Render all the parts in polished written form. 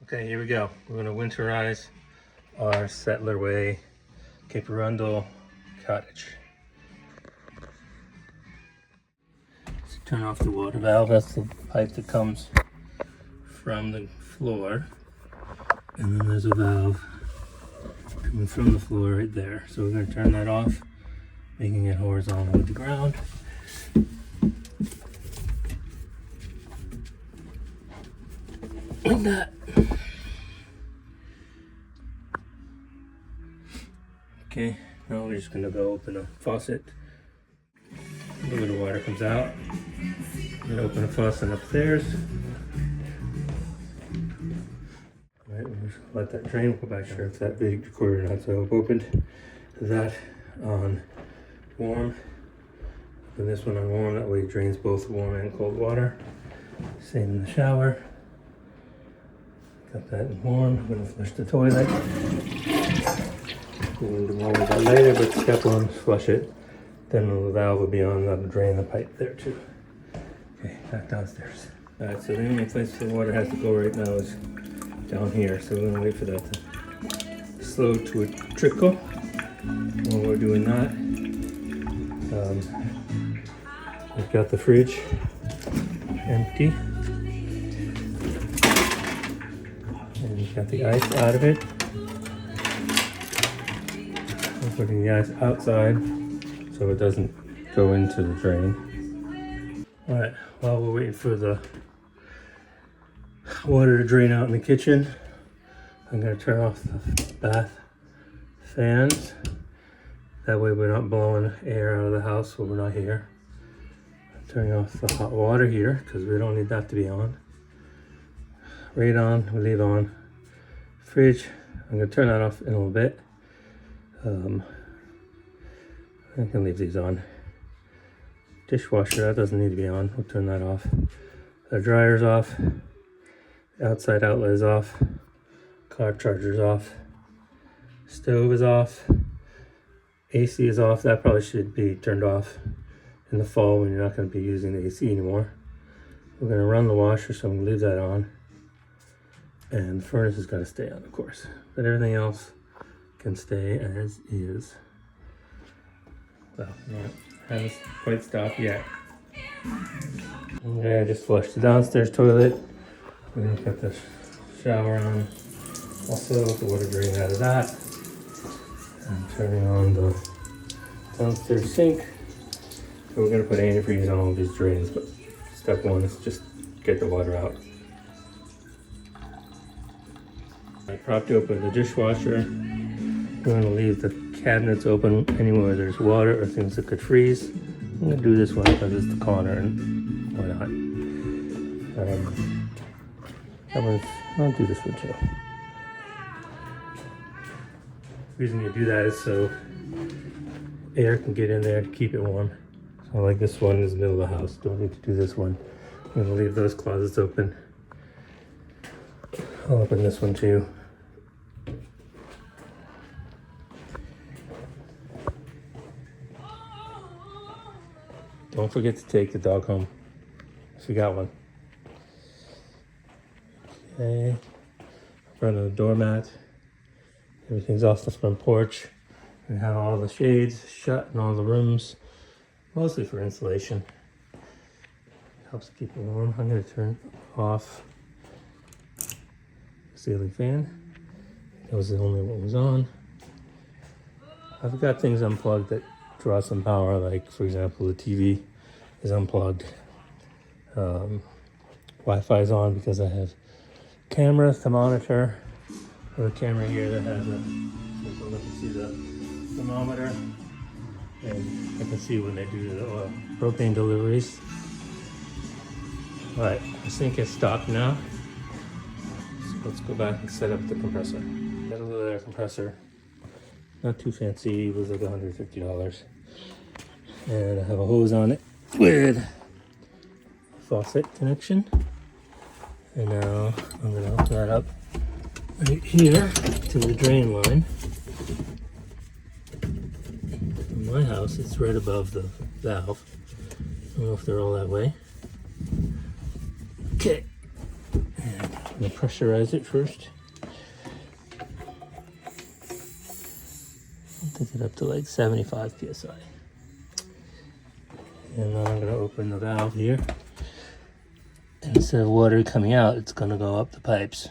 Okay, here we go. We're going to winterize our Settler Way Cape Arundel cottage. So turn off the water valve. That's the pipe that comes from the floor. And then there's a valve coming from the floor right there. So we're going to turn that off, making it horizontal with the ground. Like that. Okay, now we're just gonna go open a faucet. A little bit of water comes out. I'm gonna open a faucet upstairs. Alright, we'll just let that drain. Go back, sure if that big cord or not. So I've opened that on warm. Open this one on warm, that way it drains both warm and cold water. Same in the shower. Got that in warm. I'm gonna flush the toilet. We'll do more with that later, but step one, flush it. Then the valve will be on, that'll drain the pipe there too. Okay, back downstairs. Alright, so the only place the water has to go right now is down here. So we're gonna wait for that to slow to a trickle. While we're doing that, we've got the fridge empty. And we've got the ice out of it. I'm putting the ice outside so it doesn't go into the drain. Alright, while we're waiting for the water to drain out in the kitchen, I'm going to turn off the bath fans. That way we're not blowing air out of the house when we're not here. I'm turning off the hot water here because we don't need that to be on. Right on, we leave on. Fridge, I'm going to turn that off in a little bit. I can leave these on. Dishwasher, that doesn't need to be on. We'll turn that off. The dryer's off. The outside outlet is off. Car charger's off. Stove is off. AC is off. That probably should be turned off in the fall when you're not going to be using the AC anymore. We're going to run the washer, so I'm going to leave that on. And the furnace is going to stay on, of course. But everything else can stay as is. Well, hasn't quite stopped yet. Okay, I just flushed the downstairs toilet. We're gonna put the shower on. Also, the water drain out of that. And turning on the downstairs sink. So we're gonna put antifreeze on all these drains, but step one is just get the water out. I propped open the dishwasher. I'm going to leave the cabinets open anywhere there's water or things that could freeze. I'm going to do this one because it's the corner and why not. I'll do this one too. The reason you do that is so air can get in there to keep it warm. So like this one is the middle of the house. Don't need to do this one. I'm going to leave those closets open. I'll open this one too. Don't forget to take the dog home if you got one. Okay, front of the doormat. Everything's off the front porch. We have all the shades shut in all the rooms, mostly for insulation. Helps keep it warm. I'm going to turn off the ceiling fan. That was the only one was on. I've got things unplugged that draw some power, like for example the TV is unplugged. Wi-Fi is on because I have cameras to monitor. I have a camera here that has a, so let me see the thermometer, and I can see when they do the propane deliveries. All right, the sink is stopped now. So let's go back and set up the compressor. Got a little air compressor. Not too fancy, it was like $150. And I have a hose on it with faucet connection. And now I'm going to hook that up right here to the drain line. In my house, it's right above the valve. I don't know if they're all that way. Okay. And I'm gonna pressurize it first. I'll take it up to like 75 psi. And then I'm gonna open the valve here. And instead of water coming out, it's gonna go up the pipes.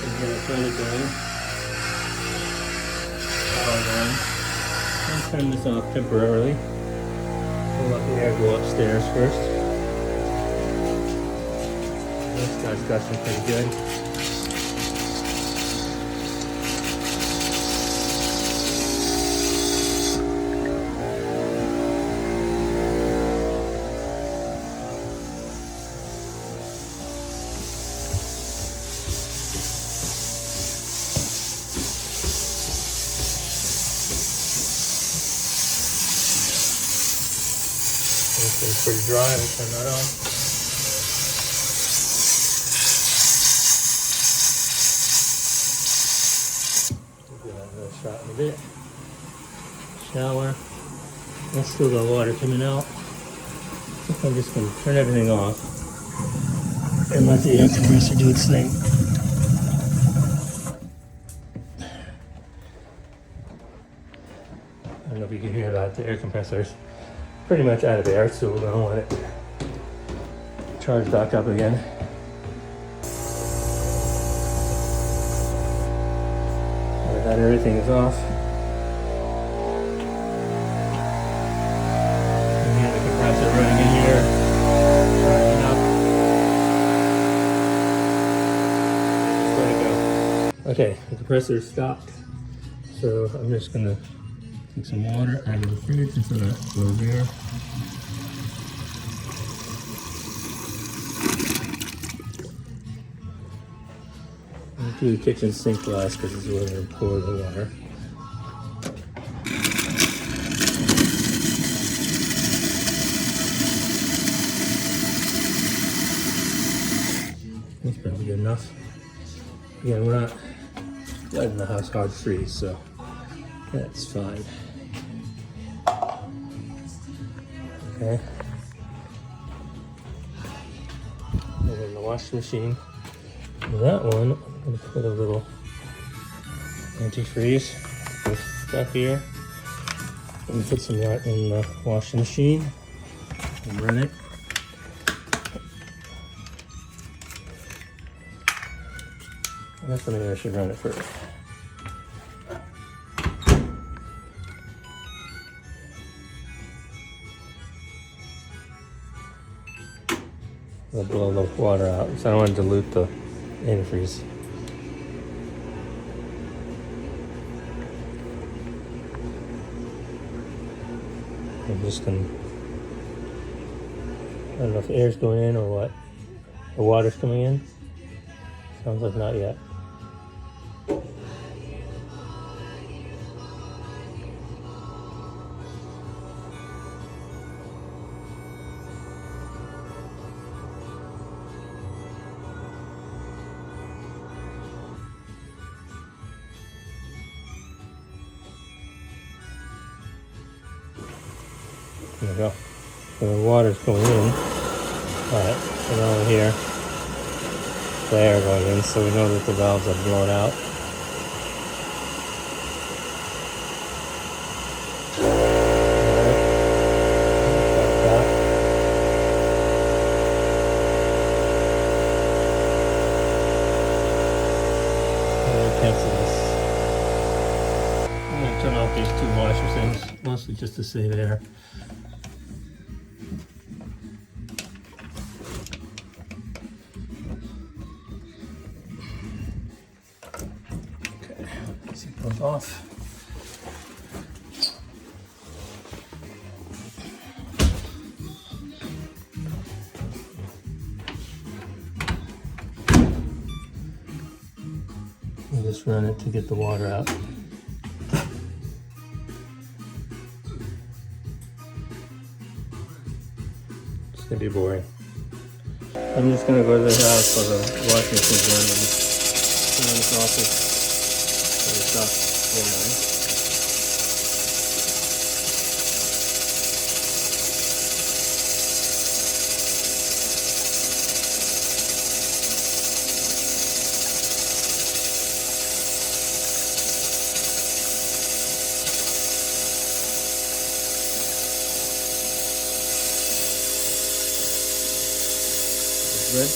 I'm gonna turn it going. Power going. I'll turn this off temporarily. We'll let the air go upstairs first. This guy's gushing pretty good. It's pretty dry. We'll turn that on. We'll give that another shot in a bit. Shower. That's still got water coming out. I think I'm just going to turn everything off and let the air compressor do its thing. I don't know if you can hear that. The air compressor's pretty much out of air, so we're going to let it charge back up again. Now that everything is off, and we have the compressor running in here, charging up. Just let it go. Okay, the compressor stopped, so I'm just going to take some water out of the fridge and so that goes there. Do the kitchen sink glass because this is where we're going to pour the water. That's probably good enough. Again, we're not letting the house hard freeze, so that's fine. Okay. And then the washing machine. That one, I'm going to put a little antifreeze with stuff here. And put some of that in the washing machine and run it. I guess maybe I should run it first. I'll blow the water out, so I don't want to dilute the antifreeze. I'm just gonna, I don't know if air's going in or what. The water's coming in. Sounds like not yet. There we go. So the water's going in. Alright, so now we're here. The air going in, so we know that the valves are blown out. Cancel this. I'm going to turn off these two washer things, mostly just to save air. Both off. We'll just run it to get the water out. gonna be boring. I'm just gonna go to the house for the washing machine's running and turn on this office for the stuff. Good.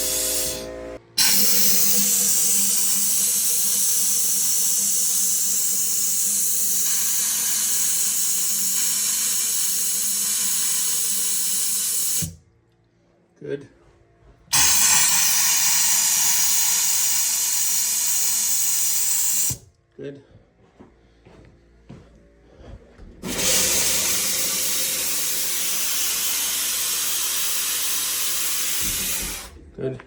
Good. Good. Good.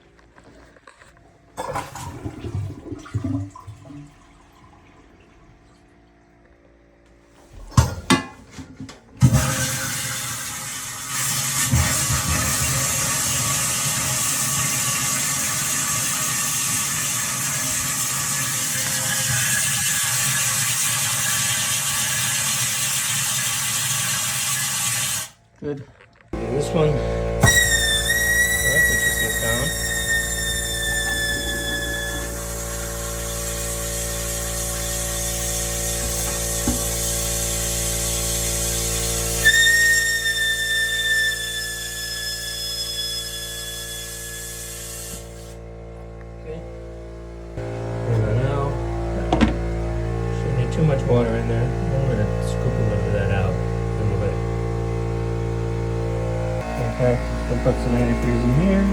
Good. And this one, oh, that's interesting sound. Okay. And now, shouldn't need too much water in there. I'm gonna scoop a little bit of that out a little bit. Okay, we'll put some antifreeze in here.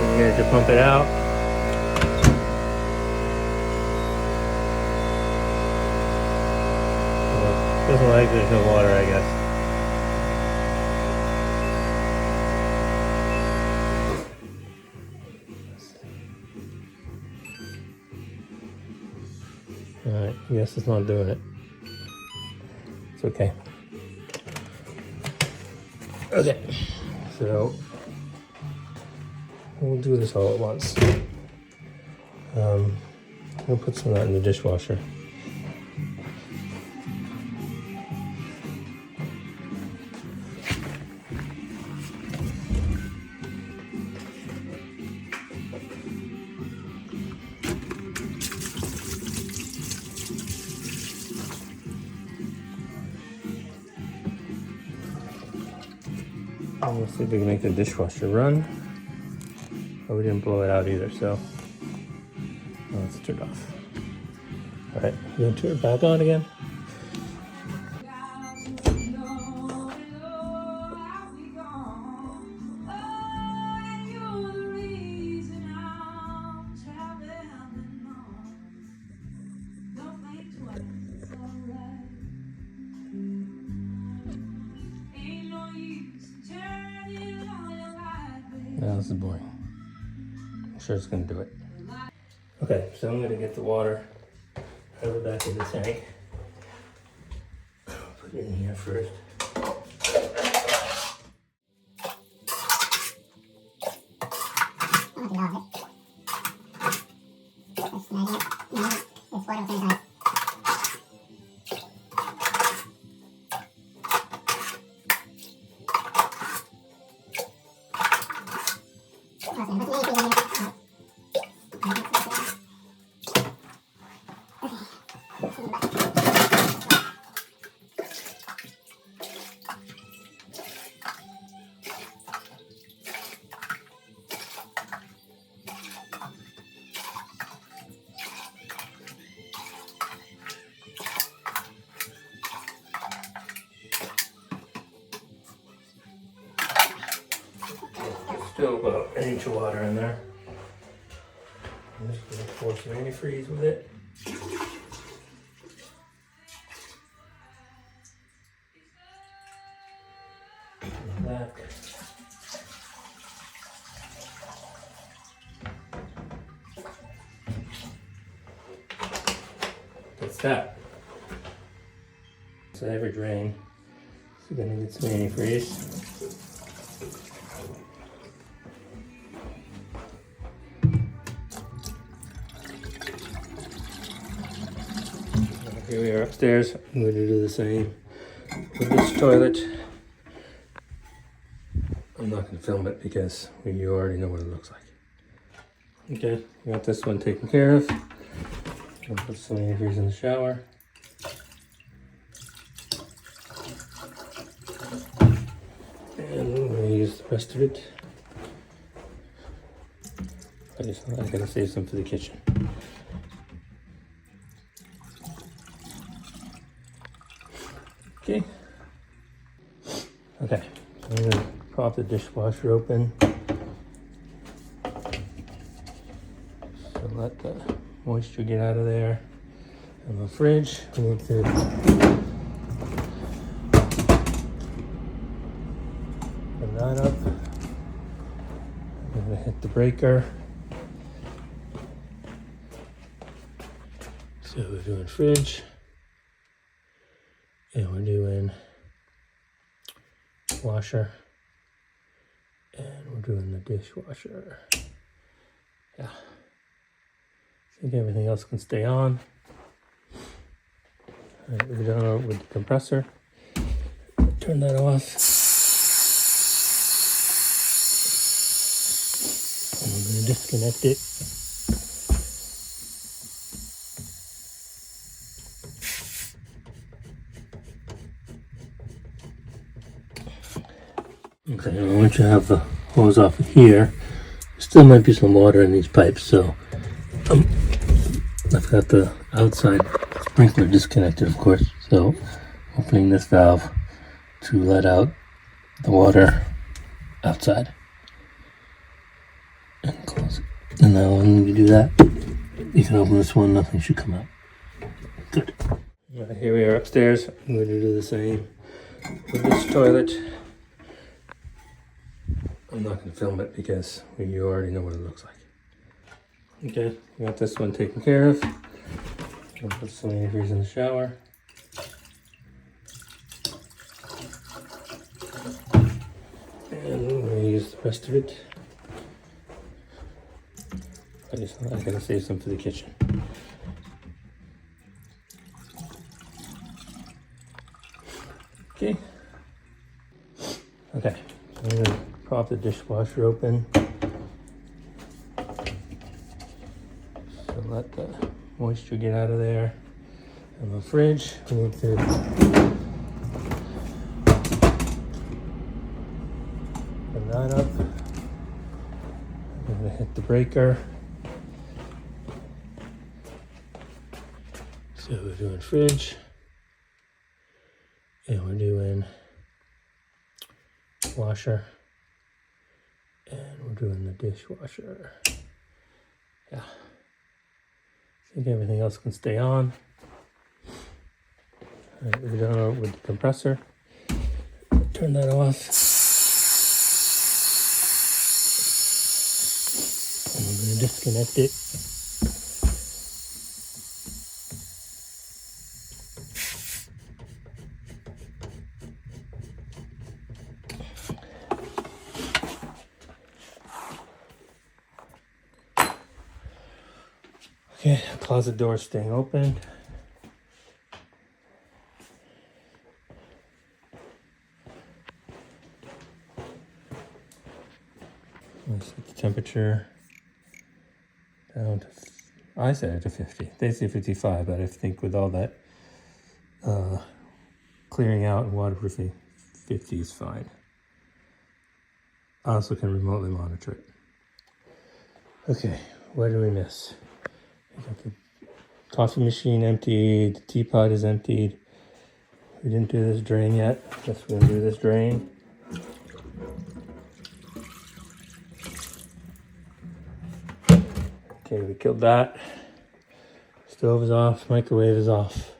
And then to pump it out. Well, doesn't like there's no water, I guess. Alright, yes, it's not doing it. It's okay. Okay, so we'll do this all at once. We'll put some of that in the dishwasher. We'll see if we can make the dishwasher run. Oh, we didn't blow it out either, so let's turn it off. All right, you gonna turn it back on again? No, this is boring. I'm sure it's gonna do it. Okay, so I'm gonna get the water out of the back of the tank. Put it in here first. Still about an inch of water in there. I'm just going to pour some antifreeze with it. Back. That's that. So every drain, so we're gonna get some antifreeze. Here we are upstairs. I'm going to do the same with this toilet. I'm not going to film it because you already know what it looks like. Okay, we got this one taken care of. I'll put some antifreeze in the shower. And we're going to use the rest of it. I gotta save some for the kitchen. Okay. Okay, so I'm gonna prop the dishwasher open. So let the moisture get out of there. And the fridge, we need to put that up. I'm gonna hit the breaker. So we're doing fridge. And we're doing washer. And we're doing the dishwasher. Yeah. I think everything else can stay on. All right, we're done with the compressor. Turn that off. And we're going to disconnect it. Okay, and once you have the hose off of here, there still might be some water in these pipes, so I've got the outside sprinkler disconnected, of course, so opening this valve to let out the water outside and close it. And now when you do that, you can open this one, nothing should come out. Good. All right, here we are upstairs. I'm going to do the same with this toilet. I'm not going to film it because you already know what it looks like. Okay, we got this one taken care of. I'll put some antifreeze in the shower. And we're going to use the rest of it. I gotta save some for the kitchen. Okay. Okay, so I'm gonna prop the dishwasher open. So let the moisture get out of there. And the fridge, we need to put that up. I'm gonna hit the breaker. So we're doing fridge. And we're doing washer. And we're doing the dishwasher. Yeah. I think everything else can stay on. All right, we're done with the compressor. Turn that off. And we're going to disconnect it. Okay, closet door staying open. Let's set the temperature down to, I set it to 50. They say 55, but I think with all that clearing out and waterproofing, 50 is fine. I also can remotely monitor it. Okay, what did we miss? We got the coffee machine emptied, the teapot is emptied. We didn't do this drain yet. Guess we're gonna do this drain. Okay, we killed that. Stove is off, microwave is off.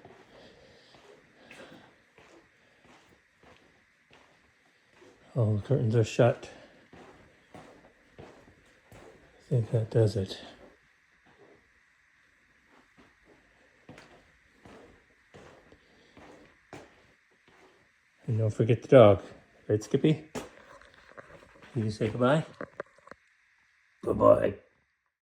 All the curtains are shut. I think that does it. And don't forget the dog. Right, Skippy? You say goodbye? Goodbye.